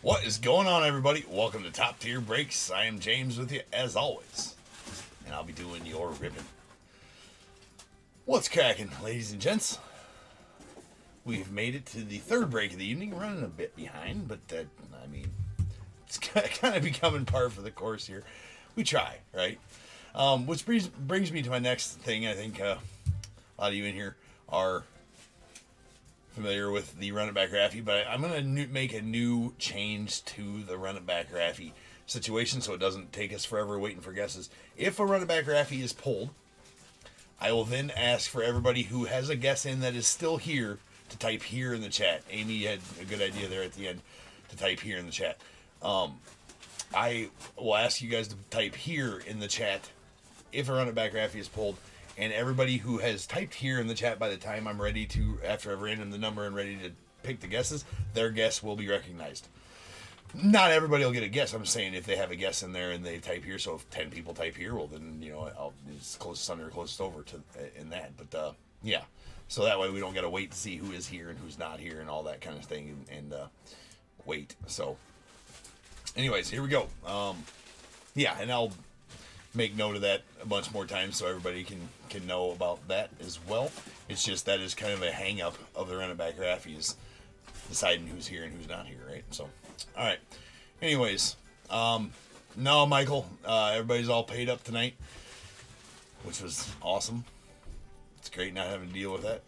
What is going on, everybody? Welcome to Top Tier Breaks. I am James with you, as always, and I'll be doing your ripping. What's cracking, ladies and gents? We've made it to the third break of the evening, running a bit behind, but it's kind of becoming par for the course here. We try, right? Which brings me to my next thing. I think a lot of you in here are familiar with the run it back Raffy, but I'm going to make a new change to the run it back Raffy situation so it doesn't take us forever waiting for guesses. If a run it back Raffy is pulled, I will then ask for everybody who has a guess in that is still here to type here in the chat. Amy had a good idea there at the end to type here in the chat. I will ask you guys to type here in the chat if a run it back Raffy is pulled. And everybody who has typed here in the chat by the time I'm ready to, after I've random the number and ready to pick the guesses, their guess will be recognized. Not everybody will get a guess. I'm saying if they have a guess in there and they type here, so if 10 people type here, well then, it's closest under or closest over to in that. But, yeah. So that way we don't got to wait to see who is here and who's not here and all that kind of thing and wait. So, anyways, here we go. Yeah, and I'll make note of that a bunch more times so everybody can know about that as well. It's just that is kind of a hang up of the run it back Raffy is deciding who's here and who's not here, right? So, all right. Anyways, no, Michael, everybody's all paid up tonight, which was awesome. It's great not having to deal with that.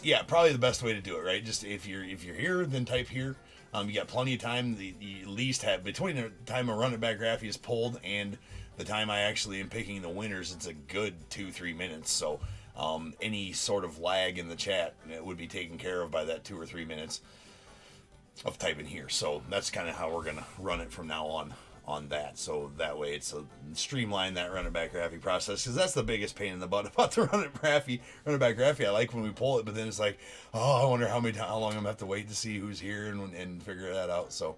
Yeah, probably the best way to do it, right? Just if you're here, then type here. You got plenty of time. You at least have between the time a run it back Raffy is pulled and the time I actually am picking the winners, it's a good 2-3 minutes. So any sort of lag in the chat would be taken care of by that 2 or 3 minutes of typing here. So that's kind of how we're gonna run it from now on that. So that way it's a streamline that run it back Raffy process, because that's the biggest pain in the butt about the run it back Raffy. I like when we pull it, but then it's like, oh, I wonder how long I'm gonna have to wait to see who's here and figure that out. So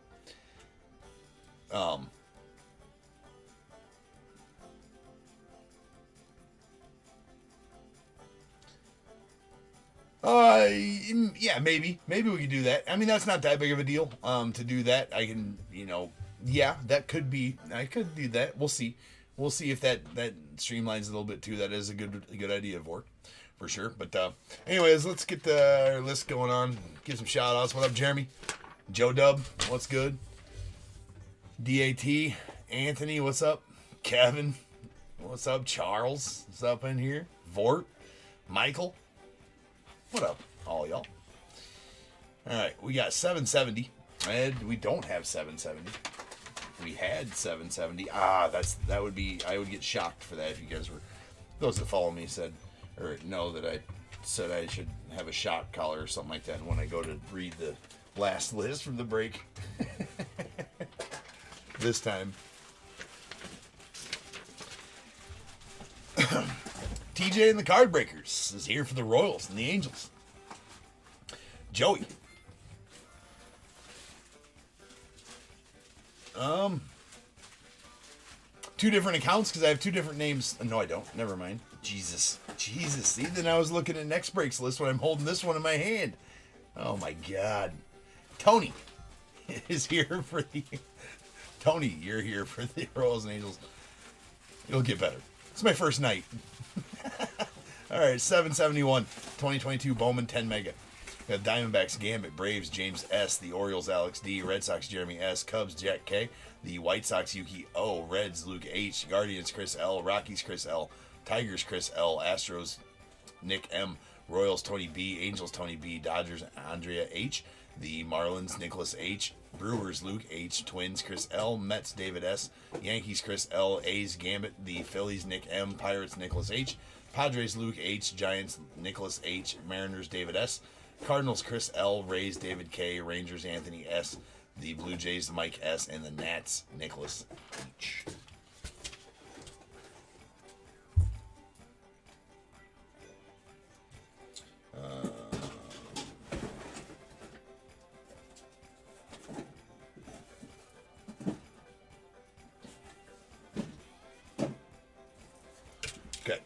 yeah, maybe we could do that. I mean, that's not that big of a deal. To do that, I can, yeah, that could be. I could do that. We'll see. We'll see if that streamlines a little bit too. That is a good idea for sure. But anyways, let's get our list going on. Give some shout outs. What up, Jeremy? Joe Dub, what's good? DAT, Anthony, what's up? Kevin, what's up? Charles, what's up in here? Vort, Michael. What up, all y'all? All right, we got 770, and we don't have 770. We had 770. That would be. I would get shocked for that if you guys were. Those that follow me said, or know that I said I should have a shock collar or something like that when I go to read the last list from the break. This time. TJ and the Card Breakers is here for the Royals and the Angels. Joey. Two different accounts because I have two different names. No, I don't. Never mind. Jesus. See, then I was looking at next break's list when I'm holding this one in my hand. Oh my God. Tony is here for the... Tony, you're here for the Royals and Angels. It'll get better. It's my first night. All right, 771, 2022 Bowman 10 mega. We got Diamondbacks Gambit, Braves James S, the Orioles Alex D, Red Sox Jeremy S, Cubs Jack K, the White Sox Yuki O, Reds Luke H, Guardians Chris L, Rockies Chris L, Tigers Chris L, Astros Nick M, Royals Tony B, Angels Tony B, Dodgers Andrea H, the Marlins Nicholas H, Brewers Luke H, Twins Chris L, Mets David S, Yankees Chris L, A's Gambit, the Phillies Nick M, Pirates Nicholas H, Padres Luke H, Giants Nicholas H, Mariners David S, Cardinals Chris L, Rays David K, Rangers Anthony S, the Blue Jays Mike S, and the Nats Nicholas H. Okay.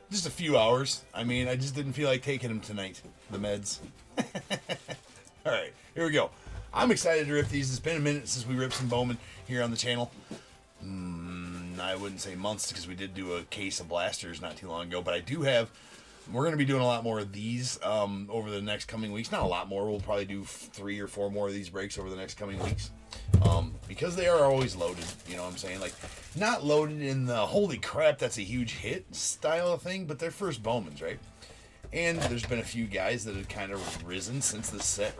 Just a few hours. I mean, I just didn't feel like taking them tonight. The meds. All right, here we go. I'm excited to rip these. It's been a minute since we ripped some Bowman here on the channel. I wouldn't say months because we did do a case of blasters not too long ago, but I do have. We're going to be doing a lot more of these over the next coming weeks. Not a lot more. We'll probably do 3 or 4 more of these breaks over the next coming weeks. Because they are always loaded, you know what I'm saying? Like, not loaded in the holy crap, that's a huge hit style of thing, but they're first Bowmans, right? And there's been a few guys that have kind of risen since the set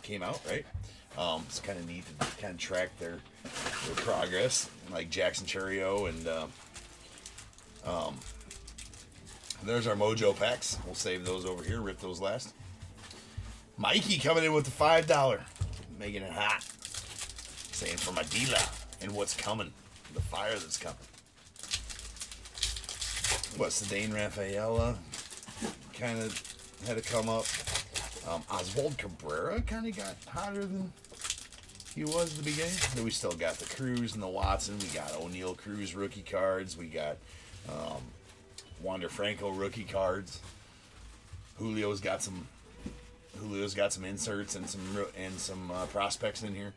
came out, right? It's kind of neat to kind of track their progress, like Jackson Churio and there's our Mojo packs. We'll save those over here, rip those last. Mikey coming in with the $5, making it hot. Saying for my dealer and what's coming, the fire that's coming. What's the Dane Rafaela kind of had to come up. Oswald Cabrera kind of got hotter than he was at the beginning. Then we still got the Cruz and the Watson. We got O'Neal Cruz rookie cards. We got Wander Franco rookie cards. Julio's got some inserts and some prospects in here.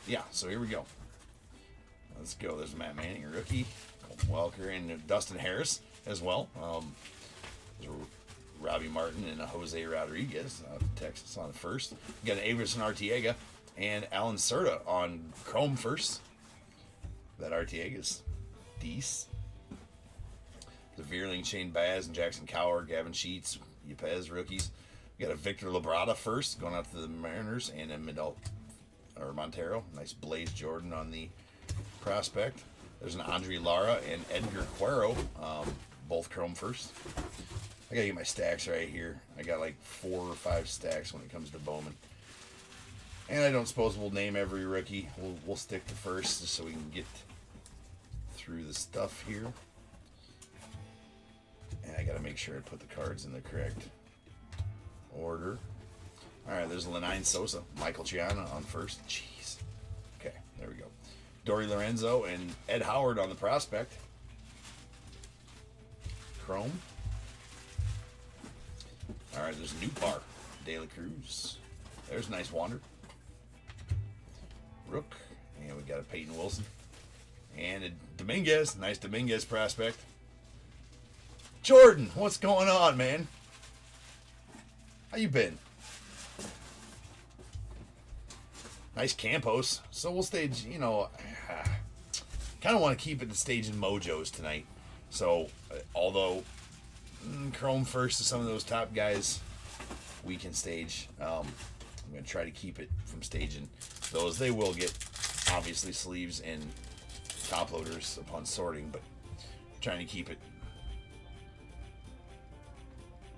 Yeah, so here we go. Let's go. There's Matt Manning, a rookie. Colton Welker and Dustin Harris as well. There's Robbie Martin and Jose Rodriguez out of Texas on the first. We got an Averson Arteaga and Alan Serta on Chrome first. That Arteaga's decent. The Veerling, Shane Baz, and Jackson Cower, Gavin Sheets, Yepez rookies. We got a Victor Labrada first, going out to the Mariners, and a Montero. Nice Blaze Jordan on the prospect. There's an Andre Lara and Edgar Cuero, both Chrome first. I gotta get my stacks right here. I got like 4 or 5 stacks when it comes to Bowman. And I don't suppose we'll name every rookie. We'll stick to first just so we can get through the stuff here. And I gotta make sure I put the cards in the correct order. Alright, there's Lenine Sosa, Michael Chiana on first. Jeez. Okay, there we go. Dory Lorenzo and Ed Howard on the prospect. Chrome. Alright, there's Newpar, De La Cruz. There's a nice Wander. Rook. And we got a Peyton Wilson. And a Dominguez. Nice Dominguez prospect. Jordan, what's going on, man? How you been? Nice Campos. So we'll stage, you know, kind of want to keep it the stage in Mojos tonight. So, although Chrome first to some of those top guys we can stage, I'm going to try to keep it from staging those. They will get, obviously, sleeves and top loaders upon sorting, but trying to keep it.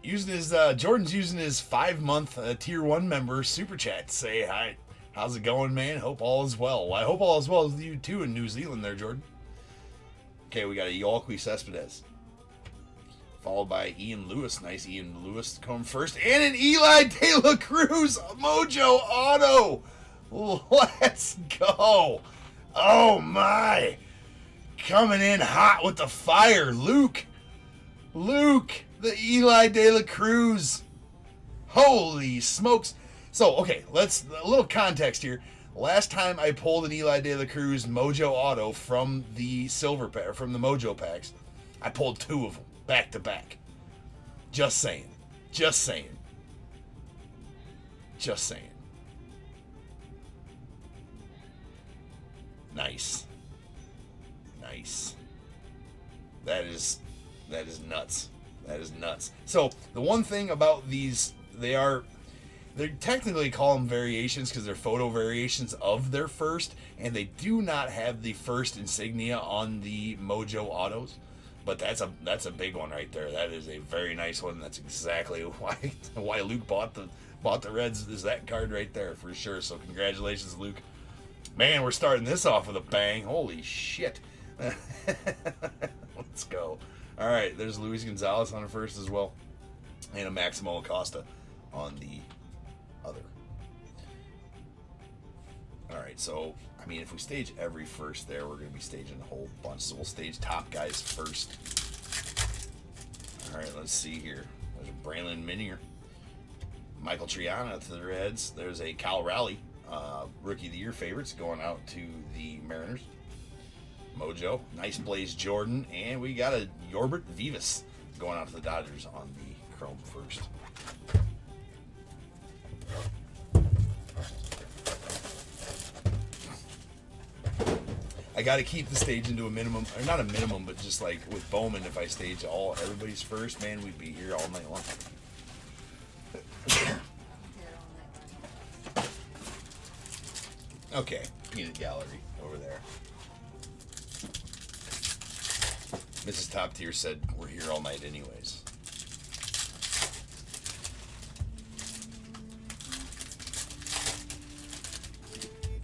Using his, Jordan's using his 5-month Tier 1 member super chat to say hi. How's it going, man? Hope all is well. Well, I hope all is well with you too in New Zealand there, Jordan. Okay, we got a Yolqui Cespedes. Followed by Ian Lewis. Nice Ian Lewis coming first. And an Eli De La Cruz Mojo Auto. Let's go. Oh, my. Coming in hot with the fire. Luke, the Eli De La Cruz. Holy smokes. So, okay, let's a little context here. Last time I pulled an Eli De La Cruz Mojo Auto from the silver pack, from the Mojo packs, I pulled 2 of them back to back. Just saying. Nice. That is nuts. That is nuts. So the one thing about these, they technically call them variations because they're photo variations of their first, and they do not have the first insignia on the Mojo Autos. But that's a big one right there. That is a very nice one. That's exactly why Luke bought the Reds, is that card right there for sure. So congratulations, Luke. Man, we're starting this off with a bang. Holy shit. Let's go. All right, there's Luis Gonzalez on the first as well, and a Maximo Acosta on the other. All right, so I mean, if we stage every first there, we're going to be staging a whole bunch. So we'll stage top guys first. All right, let's see here. There's a Braylon Minier. Michael Triana to the Reds. There's a Cal Raleigh, Rookie of the Year favorites going out to the Mariners. Mojo, nice Blaze Jordan, and we got a Yorbert Vivas going out to the Dodgers on the Chrome first. I got to keep the stage into a minimum, or not a minimum, but just like with Bowman, if I stage everybody's first, man, we'd be here all night long. Okay, unit gallery over there. Mrs. Top Tier said we're here all night anyways.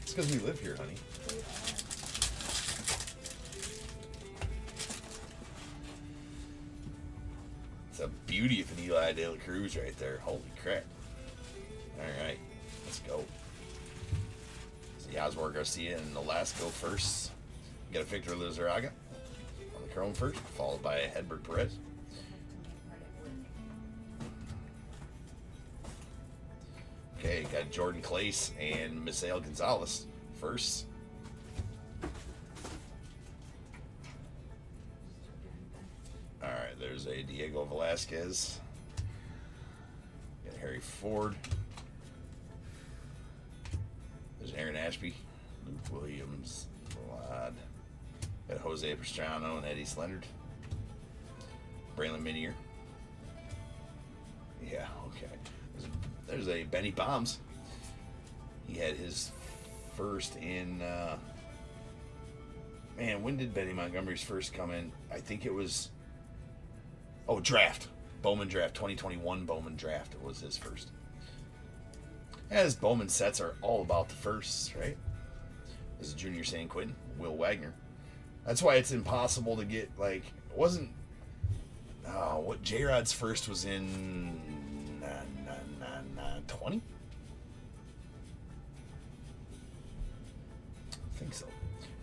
It's because we live here, honey. It's a beauty of an Eli De La Cruz right there. Holy crap. Alright, let's go. So Yasmar Garcia and Nolasco first. We got a Victor Lizarraga on the Chrome first, followed by a Hedberg Perez. Okay, got Jordan Clace and Misael Gonzalez first. Alright, there's a Diego Velasquez. Got Harry Ford. There's Aaron Ashby, Luke Williams, Vlad. Got Jose Pastrano and Eddie Slendard. Braylon Minier. Yeah, okay. There's a Benny Bombs. He had his first in... man, when did Benny Montgomery's first come in? I think it was... Oh, draft. Bowman draft. 2021 Bowman draft was his first. As Bowman sets are all about the firsts, right? This is Junior San Quentin, Will Wagner. That's why it's impossible to get, like, it wasn't... Oh, what J-Rod's first was in 20? I think so.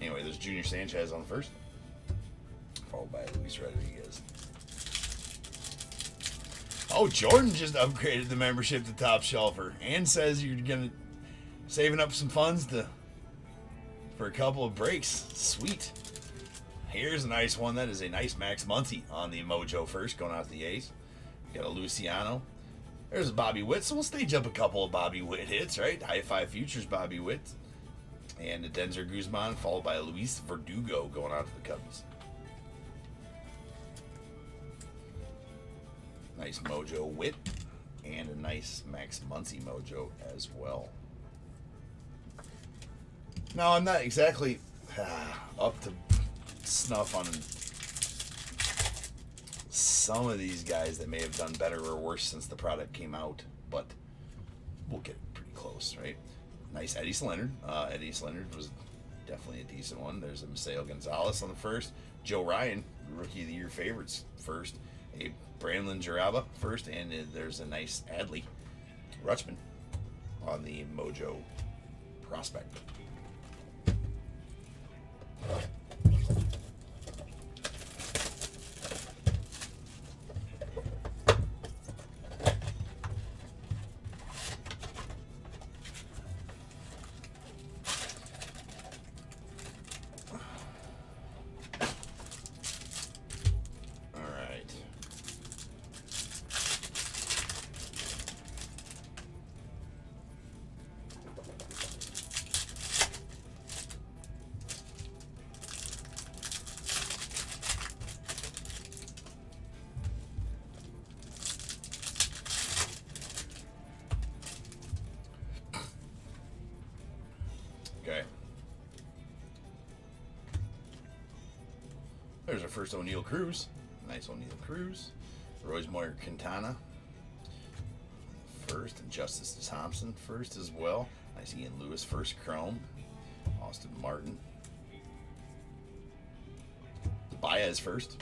Anyway, there's Junior Sanchez on the first, followed by Luis Rodriguez. Oh, Jordan just upgraded the membership to Top Shelfer and says you're gonna saving up some funds for a couple of breaks. Sweet. Here's a nice one. That is a nice Max Muncy on the Mojo first, going out to the A's. Got a Luciano. There's a Bobby Witt, so we'll stage up a couple of Bobby Witt hits, right? High Five Futures Bobby Witt. And a Denzer Guzman, followed by a Luis Verdugo going out to the Cubbies. Nice Mojo Witt. And a nice Max Muncy Mojo as well. Now, I'm not exactly up to snuff on some of these guys that may have done better or worse since the product came out, but we'll get pretty close, right? Nice Eddie Slendard. Eddie Slendard was definitely a decent one. There's a Misael Gonzalez on the first. Joe Ryan, Rookie of the Year favorites first. A Brandon Jaraba first, and there's a nice Adley Rutschman on the Mojo prospect. Okay. There's our first O'Neal Cruz. Nice O'Neal Cruz. Royce Moyer Quintana first, and Justice Thompson first as well. Nice Ian Lewis first Chrome. Austin Martin. Baez first.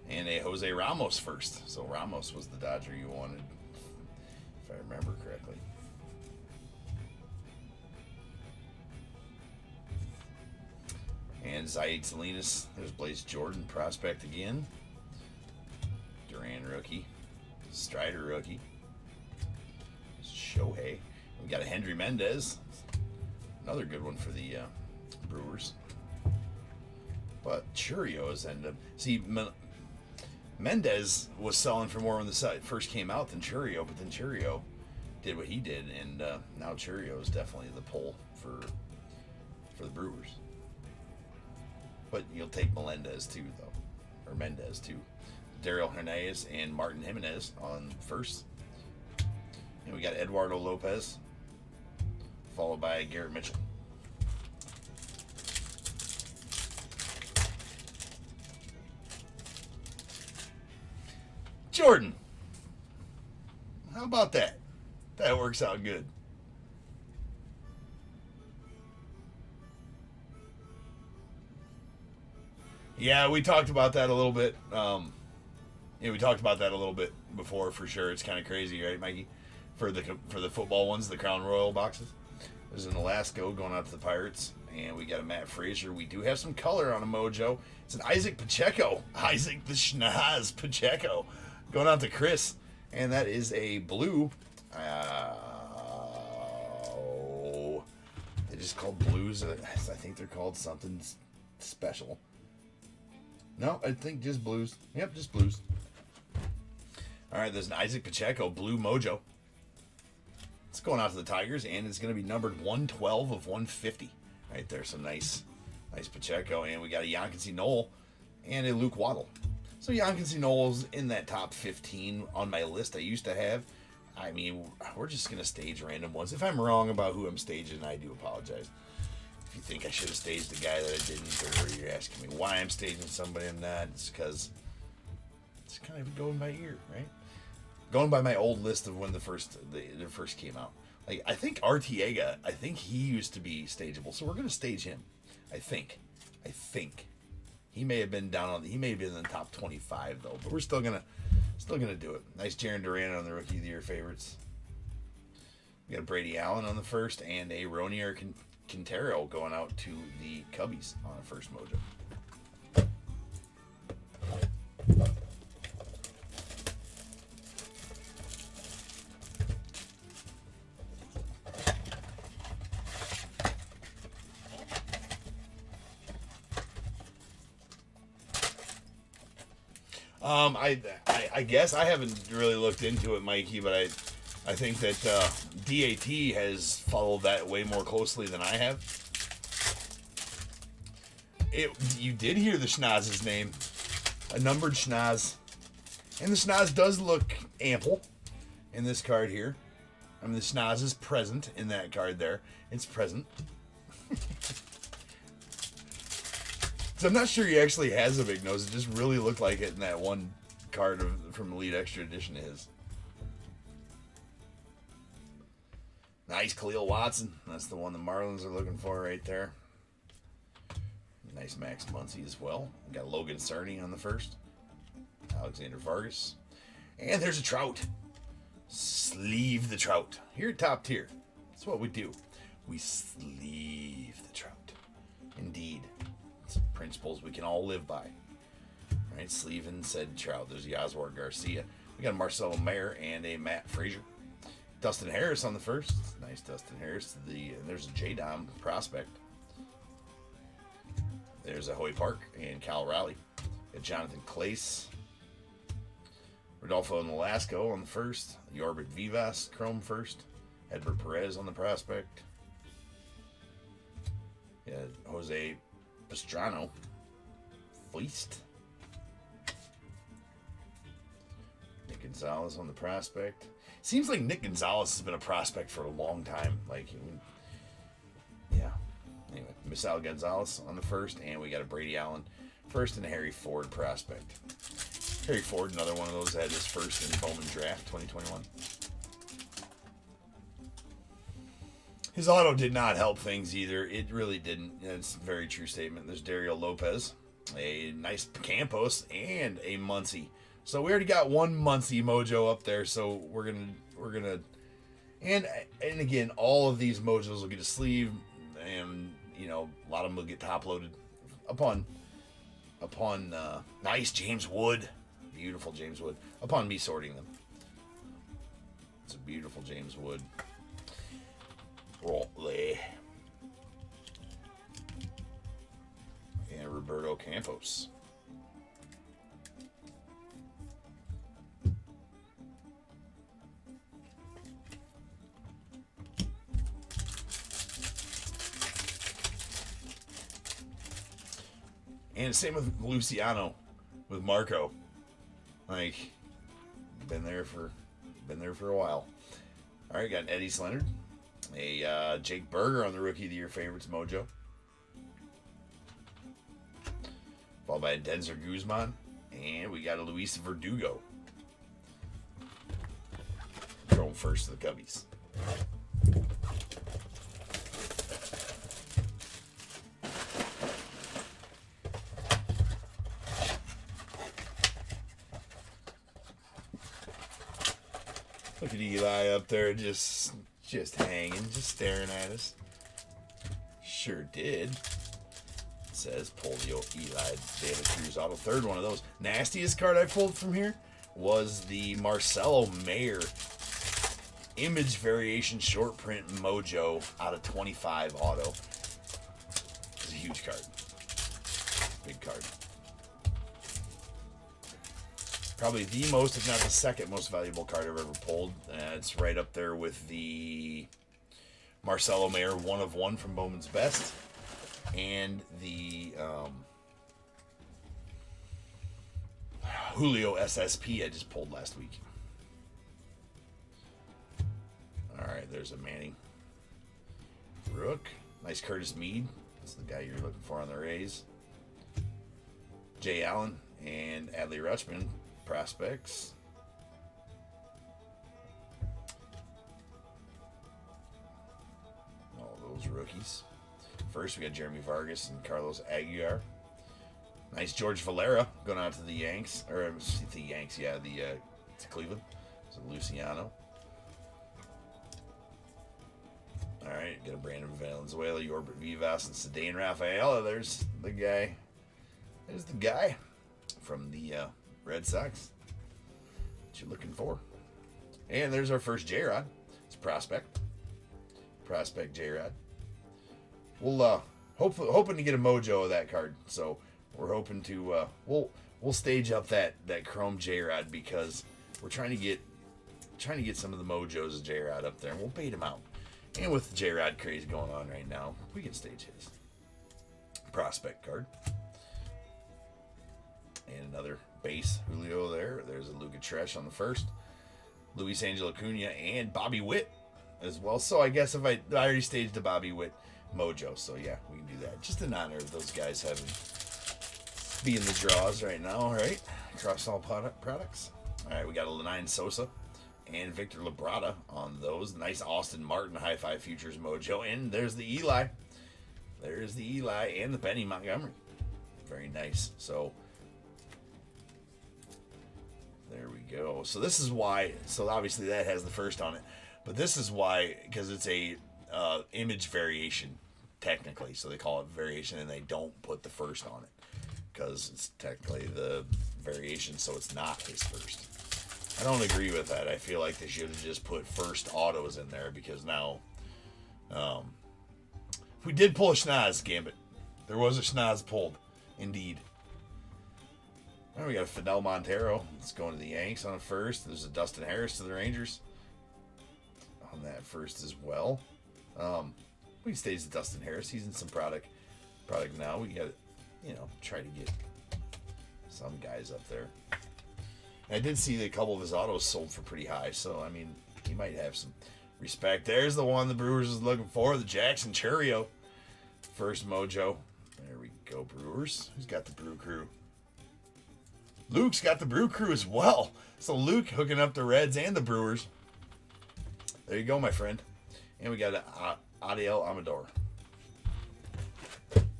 And a Jose Ramos first. So Ramos was the Dodger you wanted, if I remember correctly. And Zaid Salinas. There's Blaze Jordan prospect again. Duran rookie. Strider rookie. Shohei. We got a Hendry Mendez. Another good one for the Brewers. But Churios end up... See, Mendez was selling for more when the site first came out than Churio, but then Churio did what he did, and now Churio is definitely the pull for the Brewers. But you'll take Melendez too, though. Or Mendez too. Daryl Hernandez and Martin Jimenez on first. And we got Eduardo Lopez, followed by Garrett Mitchell. Jordan. How about that? That works out good. Yeah, we talked about that a little bit. We talked about that a little bit before for sure. It's kind of crazy, right, Mikey? For the football ones, the Crown Royal boxes. There's an Alaska going out to the Pirates, and we got a Matt Frazier. We do have some color on a mojo. It's an Isaac Pacheco. Isaac the Schnaz Pacheco going out to Chris, and that is a blue. They just called blues. I think they're called something special. No, I think just blues. Yep, just blues. All right, there's an Isaac Pacheco blue mojo. It's going out to the Tigers, and it's going to be numbered 112 of 150. Right there, some nice Pacheco, and we got a Yankees Knoll and a Luke Waddle. So Yankees Knoll's in that top 15 on my list I used to have. I mean, we're just going to stage random ones. If I'm wrong about who I'm staging, I do apologize. If you think I should have staged the guy that I didn't, or you're asking me why I'm staging somebody I'm not, it's because it's kind of going by ear, right? Going by my old list of when the first came out. Like, I think Artiega, he used to be stageable, so we're going to stage him. I think. He may have been he may have been in the top 25 though, but we're still gonna do it. Nice Jarren Duran on the Rookie of the Year favorites. We got Brady Allen on the first, and a Ronier Quintero going out to the Cubbies on a first mojo. I guess I haven't really looked into it, Mikey, but I think that DAT has followed that way more closely than I have. You did hear the Schnaz's name, a numbered Schnaz, and the Schnaz does look ample in this card here. I mean, the Schnaz is present in that card there. It's present. So I'm not sure he actually has a big nose. It just really looked like it in that one card from Elite Extra Edition of his. Nice Khalil Watson. That's the one the Marlins are looking for right there. Nice Max Muncy as well. We got Logan Cerny on the first. Alexander Vargas. And there's a Trout. Sleeve the Trout. Here at Top Tier. That's what we do. We sleeve the Trout. Indeed. It's principles we can all live by. Right, sleeving said Trout. There's Yaswar Garcia. We got Marcelo Mayer and a Matt Frazier. Dustin Harris on the first. Nice Dustin Harris. And there's a J-Dom prospect. There's a Hoy Park and Cal Raleigh. Got Jonathan Clace. Rodolfo Nolasco on the first. Yorbit Vivas Chrome first. Edward Perez on the prospect. Yeah, Jose Pastrano. Feist. Nick Gonzalez on the prospect. Seems like Nick Gonzalez has been a prospect for a long time. Yeah. Anyway, Misal Gonzalez on the first, and we got a Brady Allen first and a Harry Ford prospect. Harry Ford, another one of those that had his first in Bowman draft 2021. His auto did not help things either. It really didn't. It's a very true statement. There's Dario Lopez, a nice Campos, and a Muncy. So we already got one Muncy mojo up there. So we're gonna, and again, all of these mojos will get a sleeve, and a lot of them will get top loaded upon nice James Wood. beautiful James Wood. Upon me sorting them. It's a beautiful James Wood. Rolly. And Roberto Campos. And same with Luciano, with Marco. Like, been there for a while. All right, got an Eddie Leonard, a Jake Berger on the Rookie of the Year favorites mojo, followed by a Denzer Guzman, and we got a Luis Verdugo. Going first to the Cubbies. Look at Eli up there just hanging, just staring at us. Sure did. It says Polio Eli David Cruz auto. Third one of those. Nastiest card I pulled from here was the Marcelo Mayer image variation short print mojo out of 25 auto. It's a huge card. Big card. Probably the most, if not the second most valuable card I've ever pulled. It's right up there with the Marcelo Mayer 1 of 1 from Bowman's Best. And the Julio SSP I just pulled last week. Alright, there's a Manning. Rook. Nice Curtis Mead. That's the guy you're looking for on the Rays. Jay Allen and Adley Rutschman. Prospects. All those rookies. First, we got Jeremy Vargas and Carlos Aguilar. Nice George Valera going out to the Yanks. Or the Yanks, yeah, to Cleveland. So Luciano. Alright, got a Brandon Valenzuela, Yorbert Vivas, and Cedane Rafaela. There's the guy. There's the guy from the Red Sox. What you looking for? And there's our first J-Rod. It's Prospect. Prospect J-Rod. We'll hoping to get a mojo of that card. So we're hoping to we'll stage up that Chrome J-Rod because we're trying to get some of the mojos of J-Rod up there, and we'll bait him out. And with the J-Rod craze going on right now, we can stage his Prospect card. And another base Julio there. There's a Luca Tresh on the first. Luis Angel Acuna and Bobby Witt as well. So I guess if I already staged the Bobby Witt mojo. So yeah, we can do that. Just in honor of those guys having be in the draws right now. All right. Across all products. All right, we got a Lenine Sosa and Victor Labrada on those. Nice Austin Martin High Five Futures mojo. And there's the Eli. There's the Eli and the Benny Montgomery. Very nice. So there we go. So this is why. So obviously that has the first on it, but this is why, because it's a image variation technically. So they call it variation, and they don't put the first on it because it's technically the variation. So it's not his first. I don't agree with that. I feel like they should have just put first autos in there because now, if we did pull a schnoz, Gambit, there was a schnoz pulled, indeed. All right, we got a Fidel Montero. Let's go into the Yanks on a first. There's a Dustin Harris to the Rangers on that first as well. We can stage the Dustin Harris. He's in some product now. We got to, try to get some guys up there. And I did see that a couple of his autos sold for pretty high, so I mean, he might have some respect. There's the one the Brewers is looking for, the Jackson Churio. First mojo. There we go, Brewers. Who's got the Brew Crew? Luke's got the Brew Crew as well. So Luke hooking up the Reds and the Brewers. There you go, my friend. And we got an Adiel Amador.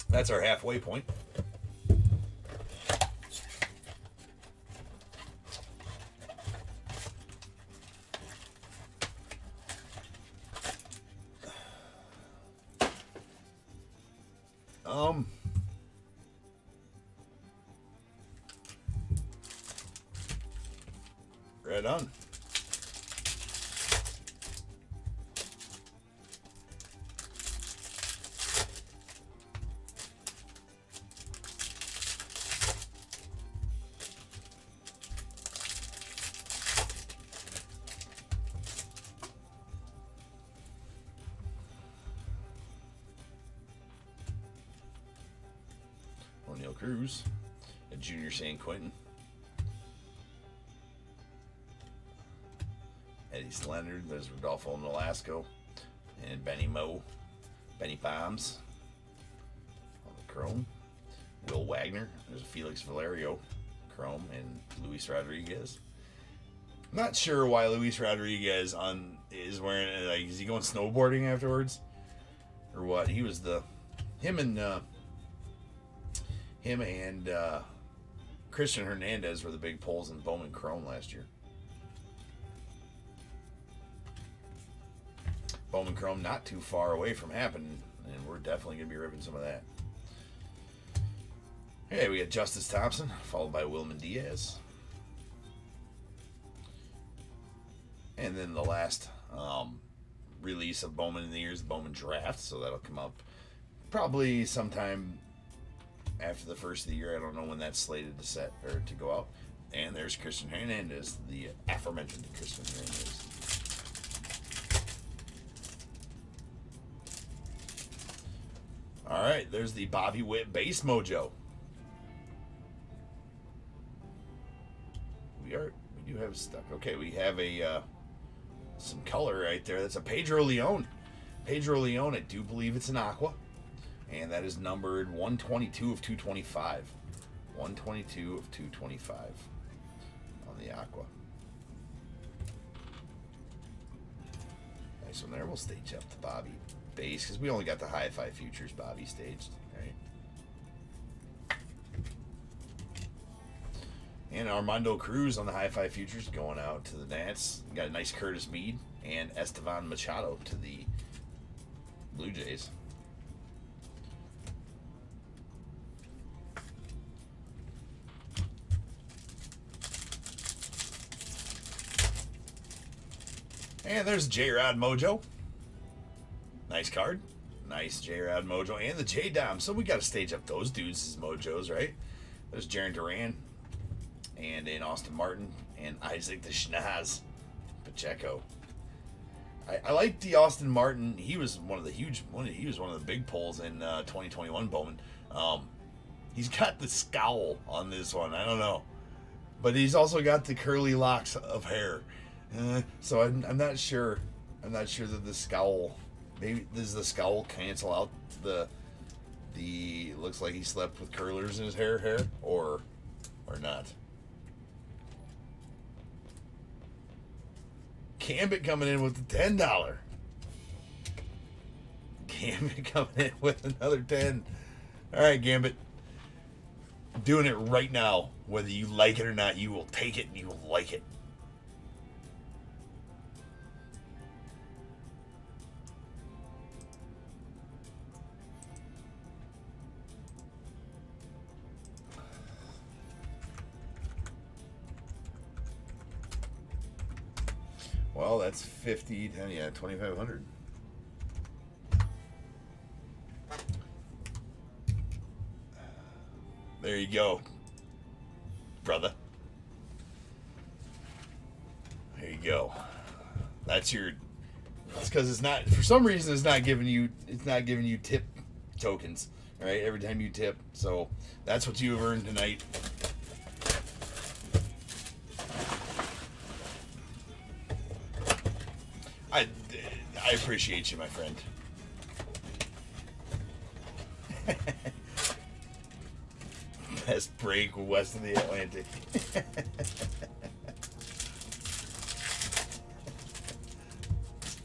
That's our halfway point. Right on. O'Neal Cruz, a Junior San Quentin, Eddie Leonard, there's Rodolfo Nolasco, and Benny Palms on the chrome. Will Wagner, there's Felix Valerio, chrome, and Luis Rodriguez. I'm not sure why Luis Rodriguez is wearing, like, is he going snowboarding afterwards, or what? He was him and Christian Hernandez were the big pulls in Bowman Chrome last year. Bowman Chrome not too far away from happening, and we're definitely going to be ripping some of that. Okay, we got Justice Thompson, followed by Wilman Diaz. And then the last release of Bowman in the year is the Bowman Draft, so that'll come up probably sometime after the first of the year. I don't know when that's slated to set or to go out. And there's Christian Hernandez, the aforementioned Christian Hernandez. All right, there's the Bobby Witt base mojo. We do have stuck. Okay, we have some color right there. That's a Pedro Leon. Pedro Leon, I do believe it's an aqua. And that is numbered 122 of 225. 122 of 225 on the aqua. Nice one there. We'll stage up the Bobby base because we only got the Hi-Fi Futures Bobby staged, right? And Armando Cruz on the Hi-Fi Futures going out to the Nats. Got a nice Curtis Mead and Estevan Machado to the Blue Jays. And there's J-Rod Mojo. Nice card. Nice J-Rod Mojo. And the J-Dom. So we got to stage up those dudes as Mojos, right? There's Jaron Duran. And in Austin Martin. And Isaac the Schnaz Pacheco. I like the Austin Martin. He was one of the big pulls in 2021 Bowman. He's got the scowl on this one. I don't know. But he's also got the curly locks of hair. So I'm not sure. I'm not sure that the scowl. Maybe does the scowl cancel out the looks like he slept with curlers in his hair or not. Gambit coming in with the $10. Gambit coming in with another 10. All right, Gambit. Doing it right now. Whether you like it or not, you will take it and you will like it. Well, that's 50, yeah, 2,500. There you go, brother. There you go. That's your. It's because it's not. For some reason, it's not giving you tip tokens, right? Every time you tip, so that's what you have earned tonight. I appreciate you, my friend. Best break west of the Atlantic.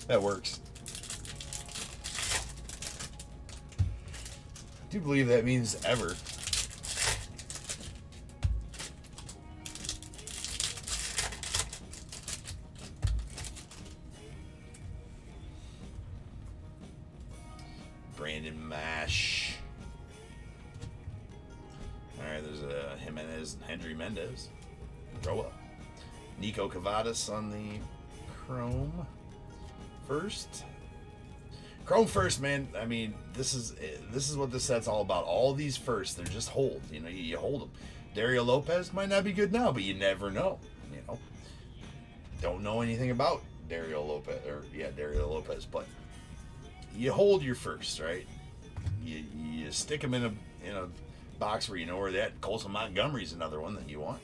That works. I do believe that means ever. Brandon Mash. All right, there's a Jimenez and Hendry Mendez. Roa. Nico Cavadas on the Chrome first. Chrome first, man. I mean, this is what this set's all about. All these first, they're just hold. You know, you hold them. Dario Lopez might not be good now, but you never know. You know, don't know anything about Dario Lopez, but you hold your first, right? You stick them in a box where you know where that. Colson Montgomery's another one that you want.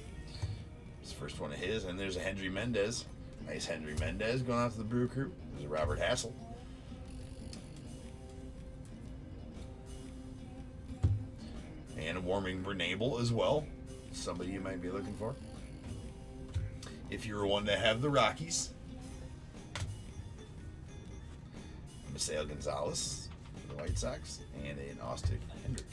It's the first one of his, and there's a Hendry Mendez. Nice Hendry Mendez going out to the Brew Crew. There's a Robert Hassel. And a Warming Bernabel as well. Somebody you might be looking for. If you're one to have the Rockies. Misael Gonzalez for the White Sox. And an Austin Hendrick.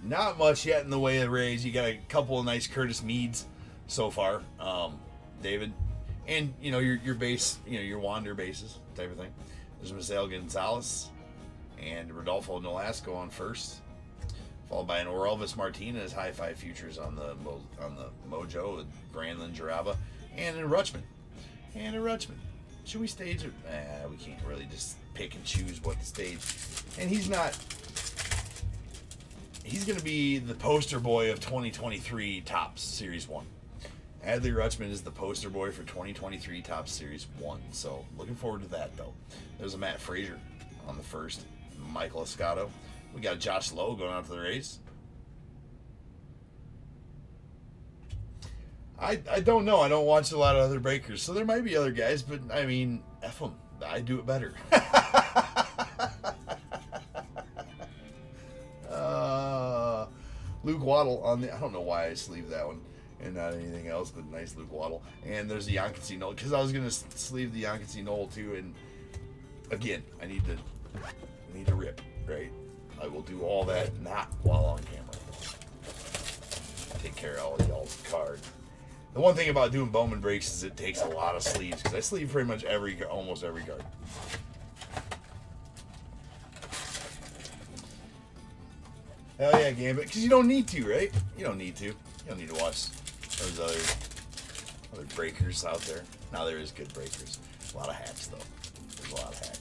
Not much yet in the way of Rays. You got a couple of nice Curtis Meads so far, David. And, you know, your base, you know, your wander bases type of thing. There's Misael Gonzalez and Rodolfo Nolasco on first, followed by an Orelvis Martinez high five futures on the Mojo with Brandon Jaraba and a Rutschman. Should we stage it? We can't really just pick and choose what to stage. And he's not. He's going to be the poster boy of 2023 Topps Series 1. Adley Rutschman is the poster boy for 2023 Topps Series 1. So, looking forward to that, though. There's a Matt Frazier on the first. Michael Escato. We got Josh Lowe going out to the Rays. I don't know. I don't watch a lot of other breakers. So, there might be other guys, but, I mean, F them. I do it better. Luke Waddle on the... I don't know why I sleeved that one. And not anything else, but nice Luke Waddle. And there's the Yonkensy Knoll, because I was going to sleeve the Yonkensy Knoll too. And again, I need to rip, right? I will do all that not while on camera. Take care of all of y'all's cards. The one thing about doing Bowman breaks is it takes a lot of sleeves, because I sleeve pretty much almost every card. Hell yeah, Gambit, because you don't need to, right? You don't need to. You don't need to watch those other breakers out there. Now there is good breakers. A lot of hacks though. There's a lot of hacks.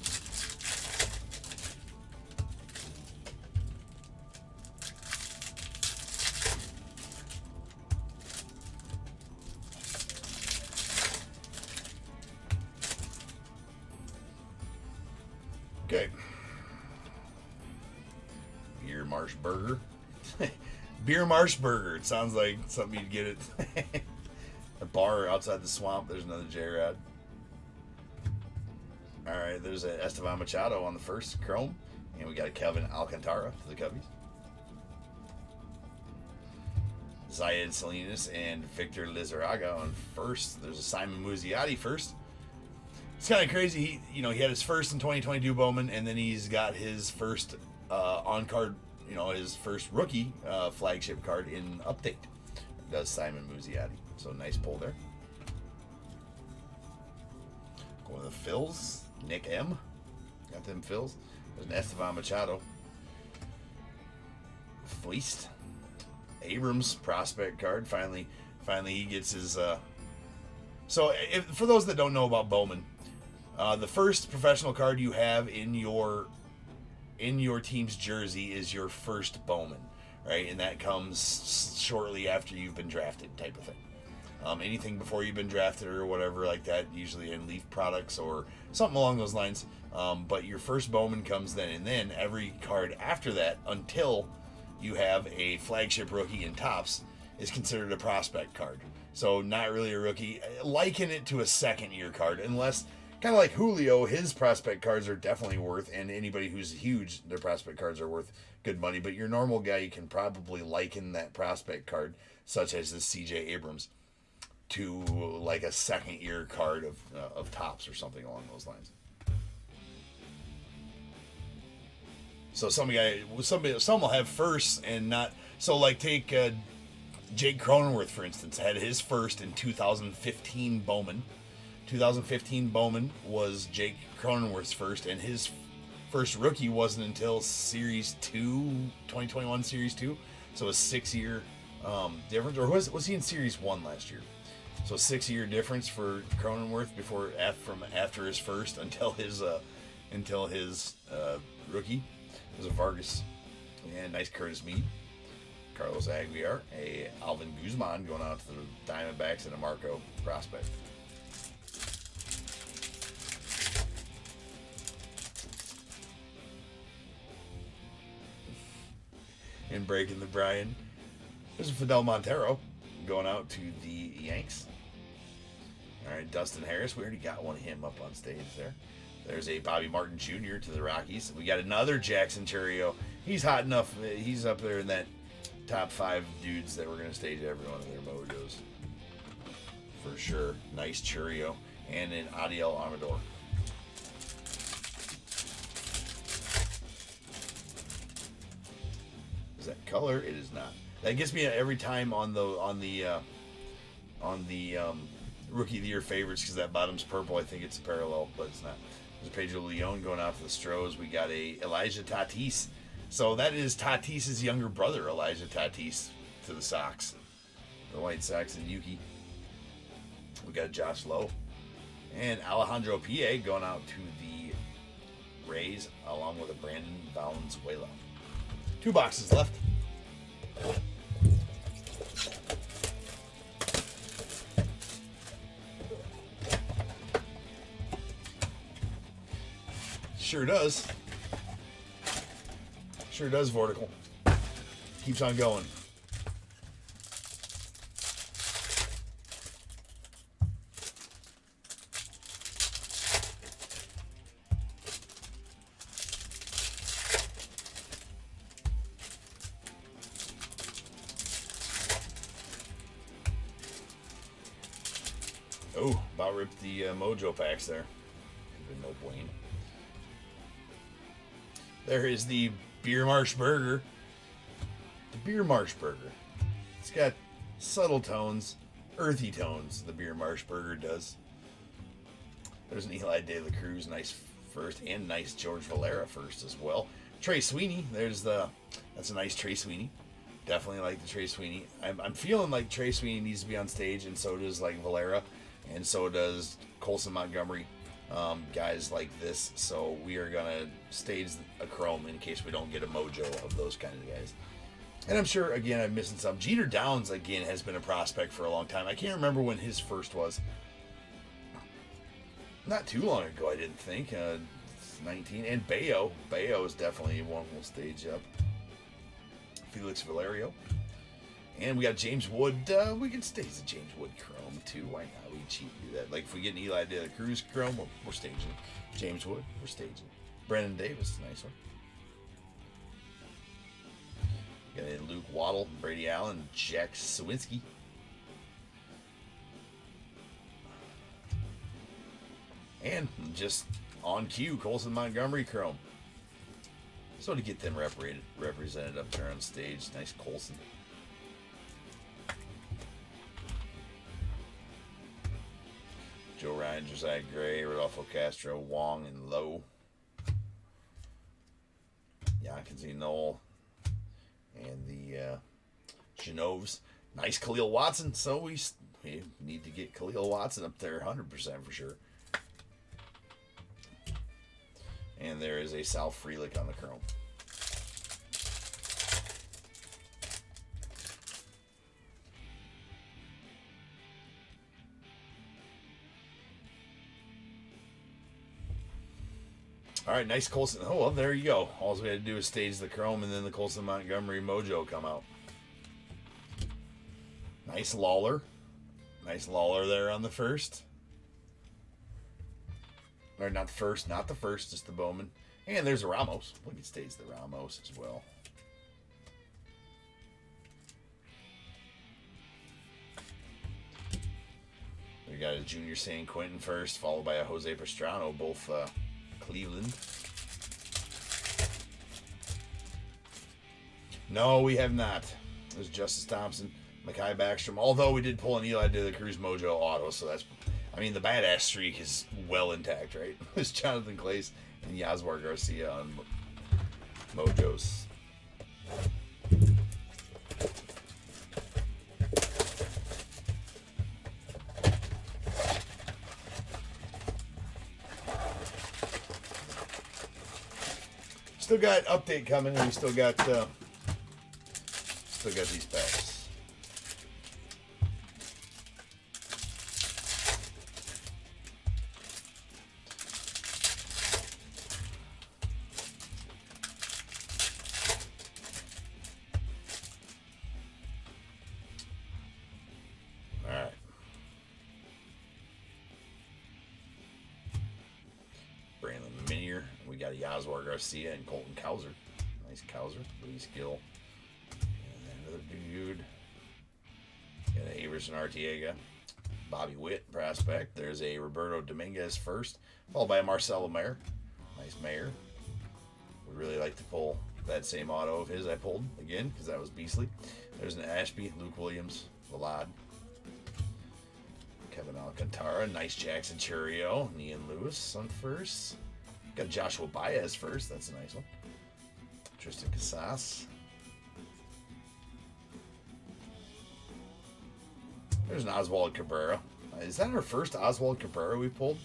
Okay. Beer Marsh Burger. Beer Marsh Burger. It sounds like something you'd get at a bar outside the swamp. There's another J-Rod. Alright, there's a Esteban Machado on the first Chrome. And we got a Kevin Alcantara for the Cubbies. Zayed Salinas and Victor Lizarraga on first. There's a Simon Muzziotti first. It's kind of crazy. He had his first in 2022 Bowman, and then he's got his first on-card, his first rookie flagship card in Update. Does Simon Muzziotti. So nice pull there. Going to the Phils. Nick M. Got them Phils. There's an Esteban Machado. Fleeced. Abrams prospect card. Finally he gets his... So for those that don't know about Bowman, the first professional card you have in your team's jersey is your first Bowman, right? And that comes shortly after you've been drafted, type of thing. Anything before you've been drafted or whatever like that, usually in Leaf products or something along those lines. But your first Bowman comes then, and then every card after that, until you have a flagship rookie in Topps, is considered a prospect card. So not really a rookie. Liken it to a second year card, unless, kind of like Julio, his prospect cards are definitely worth, and anybody who's huge, their prospect cards are worth good money. But your normal guy, you can probably liken that prospect card, such as this C.J. Abrams, to like a second year card of Topps or something along those lines. So some will have first and not. So like take Jake Cronenworth, for instance, had his first in 2015 Bowman. 2015 Bowman was Jake Cronenworth's first, and his First rookie wasn't until Series 2, 2021 Series 2. So a 6-year difference. Or was he in Series 1 last year? So a 6-year difference for Cronenworth before from after his first until his rookie. It was a Vargas. And nice Curtis Mead. Carlos Aguilar. A Alvin Guzman going out to the Diamondbacks and a Marco prospect. And breaking the Brian. There's a Fidel Montero going out to the Yanks. All right, Dustin Harris. We already got one of him up on stage there. There's a Bobby Martin Jr. to the Rockies. We got another Jackson Churio. He's hot enough. He's up there in that top 5 dudes that we're going to stage every one of their mojos. For sure. Nice Churio. And an Adiel Amador. Is that color? It is not. That gets me every time on the Rookie of the Year favorites because that bottom's purple. I think it's a parallel, but it's not. There's Pedro Leon going out to the Stros. We got a Elijah Tatis. So that is Tatis's younger brother, Elijah Tatis, to the Sox. The White Sox and Yuki. We got Josh Lowe. And Alejandro P.A. going out to the Rays along with a Brandon Valenzuela. 2 boxes left. Sure does. Sure does, Vortical. Keeps on going. Oh, about ripped the Mojo packs there. No bueno. There is the Beer Marsh Burger. The Beer Marsh Burger. It's got subtle tones, earthy tones, the Beer Marsh Burger does. There's an Eli De La Cruz, nice first, and nice George Valera first as well. Trey Sweeney, that's a nice Trey Sweeney. Definitely like the Trey Sweeney. I'm feeling like Trey Sweeney needs to be on stage, and so does like Valera, and so does Colson Montgomery. Guys like this, so we are gonna stage a chrome in case we don't get a mojo of those kind of guys. And I'm sure again I'm missing some. Jeter Downs again has been a prospect for a long time. I can't remember when his first was. Not too long ago, I didn't think. 19. And Bayo is definitely one we'll stage up. Felix Valerio. And we got James Wood. We can stage the James Wood chrome too. Why not? We cheat do that. Like if we get an Eli De La Cruz chrome, we're staging. James Wood, we're staging. Brendan Davis, nice one. Got a Luke Waddle, Brady Allen, Jack Sawinski. And just on cue, Colson Montgomery chrome. So to get them represented up there on stage, nice Colson. Joe Ryan, Josiah Gray, Rodolfo Castro, Wong, and Lowe. Yankee Knoll. And the Genoves. Nice Khalil Watson. So we need to get Khalil Watson up there 100% for sure. And there is a Sal Frelick on the chrome. All right, nice Colson. Oh, well, there you go. All we had to do is stage the chrome, and then the Colson Montgomery mojo come out. Nice Lawler. Nice Lawler there on the first. Or not the first, just the Bowman. And there's a Ramos. We can stage the Ramos as well. We got a Junior San Quentin first, followed by a Jose Pastrano, both Cleveland. No, we have not. There's Justice Thompson, Mekhi Backstrom. Although we did pull an Eli De La Cruz Mojo auto, so that's, I mean, the badass streak is well intact, right? It's Jonathan Clace and Yaswar Garcia on Mojos. Still got update coming, and we still got these packs. All right. Brandon Minier. We got a Yaswar Garcia and Colton Cowser. Nice Cowser. Lee Skill. And another dude. Got an Averson Arteaga. Bobby Witt, prospect. There's a Roberto Dominguez first, followed by a Marcelo Mayer. Nice Mayer. Would really like to pull that same auto of his I pulled again, because that was beastly. There's an Ashby, Luke Williams, Valad. Kevin Alcantara, nice Jackson Churio, Ian Lewis on first. Got Joshua Baez first, that's a nice one. Tristan Casas. There's an Oswald Cabrera. Is that our first Oswald Cabrera we pulled?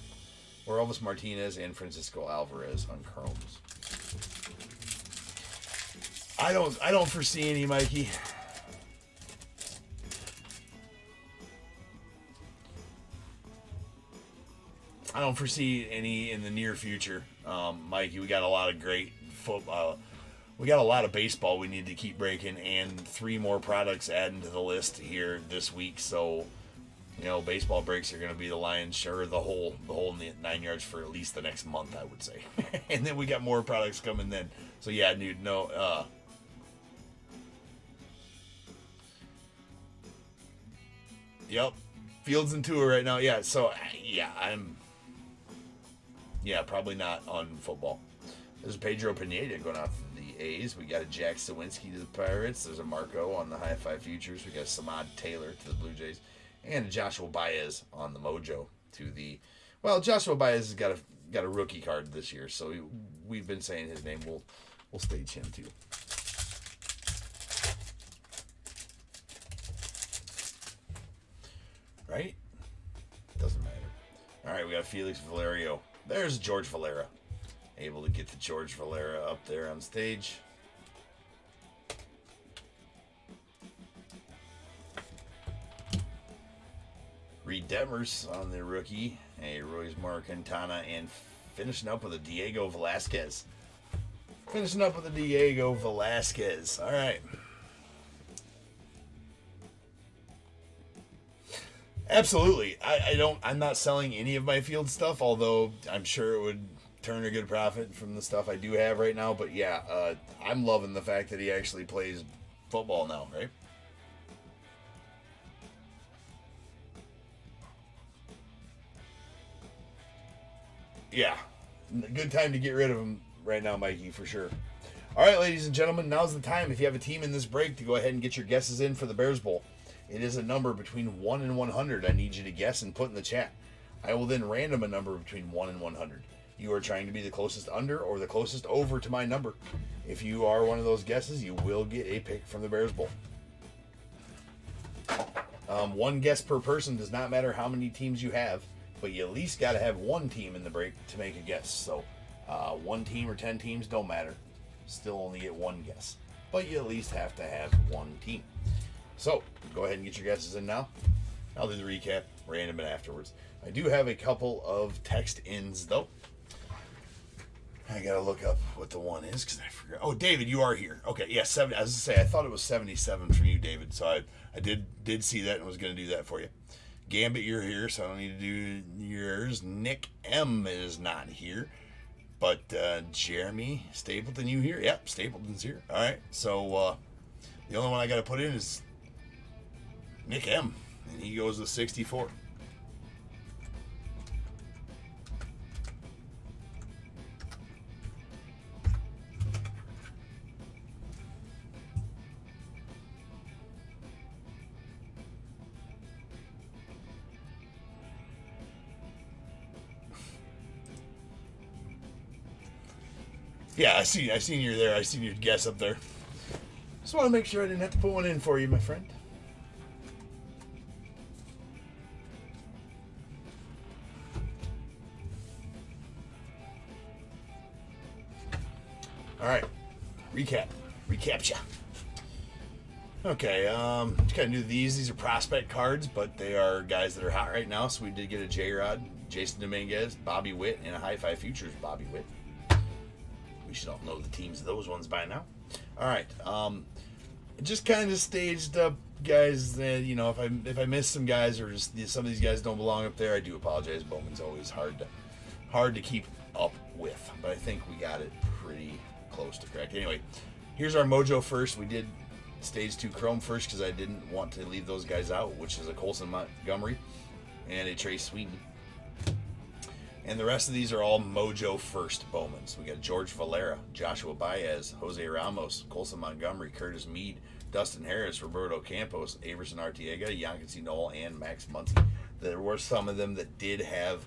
Or Elvis Martinez and Francisco Alvarez on Chromes. I don't foresee any, Mikey. I don't foresee any in the near future. Mikey, we got a lot of great football. We got a lot of baseball we need to keep breaking, and 3 more products adding to the list here this week. So, you know, baseball breaks are going to be the lion's share, the whole in the 9 yards for at least the next month, I would say. And then we got more products coming then. So yeah, dude, no. Yep, Fields and Tua right now. Yeah, so yeah, probably not on football. There's Pedro Pineda going off the A's. We got a Jack Sawinski to the Pirates. There's a Marco on the High Five Futures. We got a Samad Taylor to the Blue Jays. And a Joshua Baez on the Mojo to the... Well, Joshua Baez has got a rookie card this year, so we've been saying his name. We'll stage him too. Right? Doesn't matter. All right, we got Felix Valerio. There's George Valera. Able to get the George Valera up there on stage. Reed Detmers on the rookie. A Royce Marcantana, and finishing up with a Diego Velasquez. All right. Absolutely. I'm not selling any of my field stuff, although I'm sure it would turn a good profit from the stuff I do have right now. But yeah, I'm loving the fact that he actually plays football now, right? Yeah, good time to get rid of him right now, Mikey, for sure. All right, ladies and gentlemen, now's the time. If you have a team in this break, to go ahead and get your guesses in for the Bears Bowl. It is a number between 1 and 100 I need you to guess and put in the chat. I will then random a number between 1 and 100. You are trying to be the closest under or the closest over to my number. If you are one of those guesses, you will get a pick from the Bears Bowl. One guess per person. Does not matter how many teams you have, but you at least got to have one team in the break to make a guess. So 1 team or 10 teams, don't matter. Still only get one guess. But you at least have to have one team. So go ahead and get your guesses in now. I'll do the recap, random it afterwards. I do have a couple of text ins though. I gotta look up what the one is because I forgot. Oh, David, you are here. Okay, yeah, 70. I was gonna say I thought it was 77 from you, David. So I did see that and was gonna do that for you. Gambit, you're here, so I don't need to do yours. Nick M is not here, but Jeremy Stapleton, you here? Yep, Stapleton's here. All right, so the only one I gotta put in is Nick M, and he goes with 64. Yeah, I seen you're there. I seen your guess up there. Just want to make sure I didn't have to put one in for you, my friend. All right, recaptcha. Okay, just kind of do these. These are prospect cards, but they are guys that are hot right now. So we did get a J-Rod, Jason Dominguez, Bobby Witt, and a High Five Futures Bobby Witt. We should all know the teams of those ones by now. All right, just kind of staged up guys that, you know, if I miss some guys or just some of these guys don't belong up there, I do apologize. Bowman's always hard to keep up with, but I think we got it pretty close to correct. Anyway, here's our Mojo first. We did stage 2 Chrome first because I didn't want to leave those guys out, which is a Colson Montgomery and a Trey Sweeten. And the rest of these are all Mojo first Bowman. So we got George Valera, Joshua Baez, Jose Ramos, Colson Montgomery, Curtis Mead, Dustin Harris, Roberto Campos, Averson Arteaga, Yankees Noel, and Max Muncy. There were some of them that did have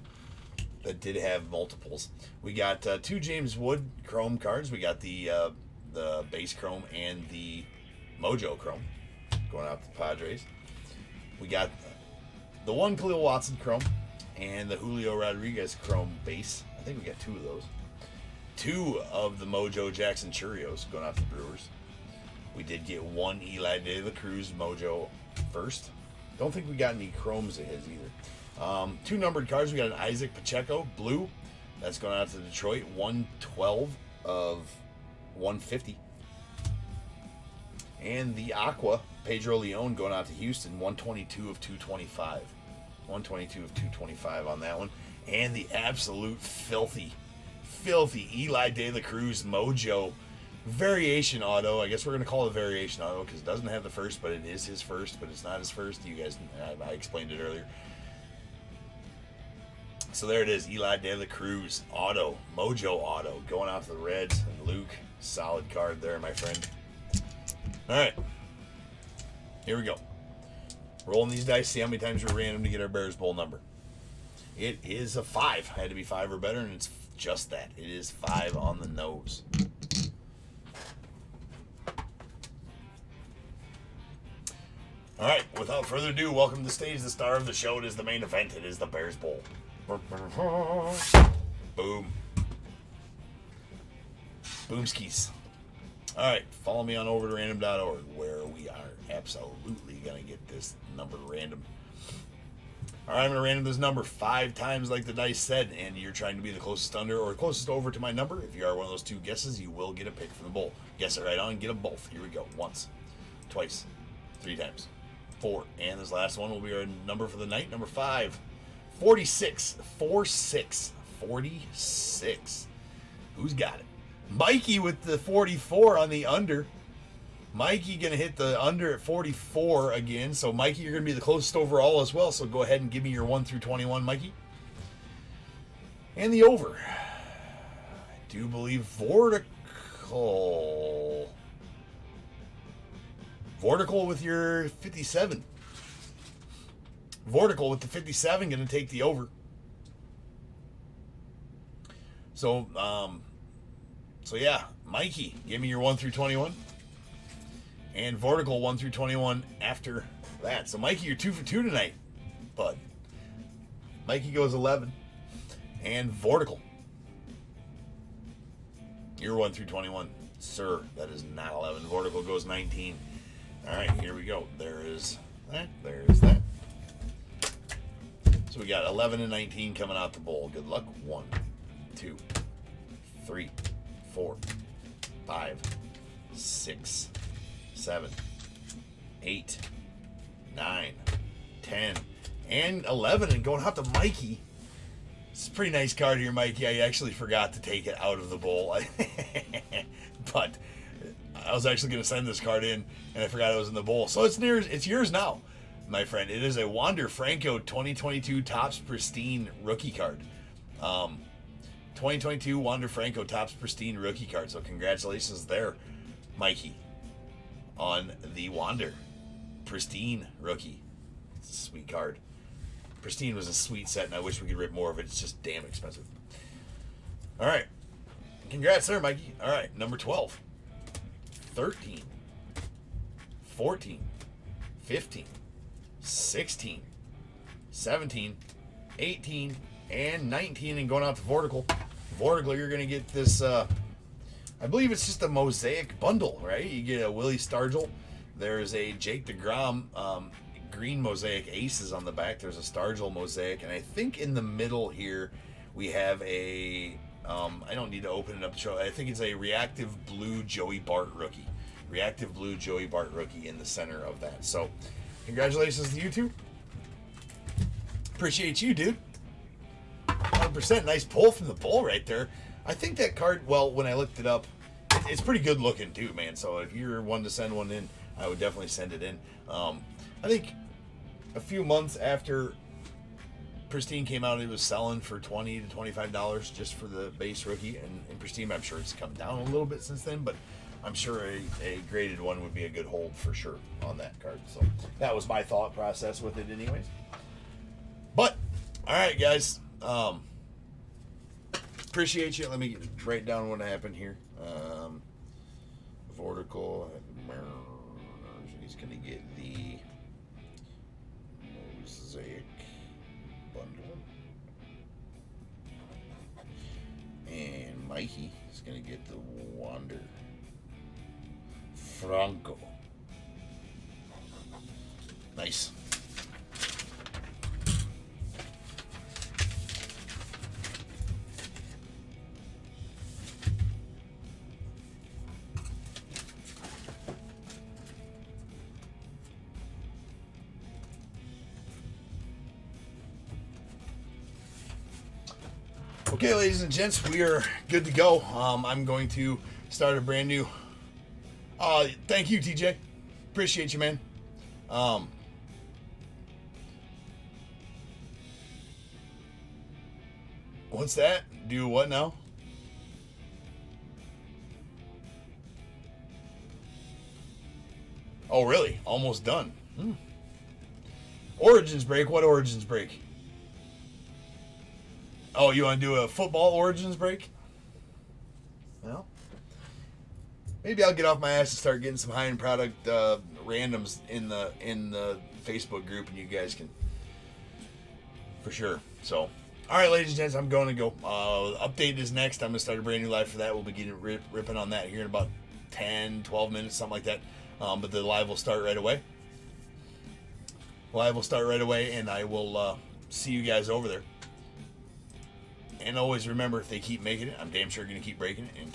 multiples. We got 2 James Wood Chrome cards. We got the base Chrome and the Mojo Chrome going out to the Padres. We got the 1 Khalil Watson Chrome and the Julio Rodriguez Chrome base. I think we got 2 of those. 2 of the Mojo Jackson Churios going out to the Brewers. We did get 1 Eli De La Cruz Mojo first. Don't think we got any Chromes of his either. 2 numbered cards. We got an Isaac Pacheco blue. That's going out to Detroit. 112 of 150. And the Aqua Pedro Leon going out to Houston. 122 of 225. 122 of 225 on that one. And the absolute filthy Eli De La Cruz Mojo variation auto. I guess we're going to call it a variation auto because it doesn't have the first, but it is his first, but it's not his first. You guys, I explained it earlier. So there it is, Eli De La Cruz auto, Mojo auto, going out to the Reds. And Luke, solid card there, my friend. All right, here we go. Rolling these dice, see how many times we're random to get our Bears Bowl number. It is a 5. Had to be 5 or better, and it's just that. It is 5 on the nose. All right, without further ado, welcome to the stage, the star of the show. It is the main event. It is the Bears Bowl. Boom. Boomskis. All right, follow me on over to random.org where we are absolutely going to get this number random. All right, I'm going to random this number 5 times like the dice said, and you're trying to be the closest under or closest over to my number. If you are one of those 2 guesses, you will get a pick from the bowl. Guess it right on, get them both. Here we go. Once, twice, 3 times, 4. And this last one will be our number for the night, number 5. 46. 46. 46. Who's got it? Mikey with the 44 on the under. Mikey going to hit the under at 44 again. So, Mikey, you're going to be the closest overall as well. So, go ahead and give me your 1 through 21, Mikey. And the over. I do believe Vortical. Vortical with your 57. Vortical with the 57 going to take the over. So yeah, Mikey, give me your 1 through 21. And Vortical 1 through 21 after that. So, Mikey, you're 2 for 2 tonight, bud. Mikey goes 11. And Vortical, you're 1 through 21. Sir, that is not 11. Vortical goes 19. All right, here we go. There is that. There is that. So we got 11 and 19 coming out the bowl. Good luck. 1, 2, 3, 4, 5, 6, 7, 8, 9, 10, and 11. And going out to Mikey. It's a pretty nice card here, Mikey. I actually forgot to take it out of the bowl. But I was actually going to send this card in, and I forgot it was in the bowl. So it's yours now, my friend. It is a Wander Franco 2022 Topps Pristine rookie card. 2022 Wander Franco Topps Pristine rookie card. So congratulations there, Mikey, on the Wander Pristine rookie. It's a sweet card. Pristine was a sweet set, and I wish we could rip more of it. It's just damn expensive. All right. Congrats there, Mikey. All right, number 12, 13, 14, 15, 16, 17, 18, and 19, and going out to Vortical. Vortical, you're going to get this, I believe it's just a mosaic bundle, right? You get a Willie Stargell. There's a Jake DeGrom green mosaic aces on the back. There's a Stargell mosaic, and I think in the middle here we have a, I don't need to open it up to show. I think it's a reactive blue Joey Bart rookie. Reactive blue Joey Bart rookie in the center of that. So, congratulations to you two. Appreciate you, dude. 100%. Nice pull from the bull right there. I think that card, well, when I looked it up, it's pretty good looking too, man. So if you're one to send one in, I would definitely send it in. I think a few months after Pristine came out, it was selling for $20 to $25 just for the base rookie. And Pristine, I'm sure it's come down a little bit since then, but I'm sure a graded one would be a good hold for sure on that card. So that was my thought process with it anyways. But, all right, guys. Appreciate you. Let me write down what happened here. Vortical. He's going to get the mosaic bundle. And Mikey is going to get the Wander Franco. Nice. Okay, ladies and gents, we are good to go. I'm going to start a brand new. Thank you, TJ. Appreciate you, man. What's that? Do what now? Oh, really? Almost done. Origins break. What Origins break? Oh, you want to do a football Origins break? Well, maybe I'll get off my ass and start getting some high-end product randoms in the Facebook group, and you guys can, for sure. So, all right, ladies and gents, I'm going to go. Update is next. I'm going to start a brand new live for that. We'll be getting ripping on that here in about 10, 12 minutes, something like that. But the live will start right away. Live will start right away, and I will see you guys over there. And always remember, if they keep making it, I'm damn sure going to keep breaking it. And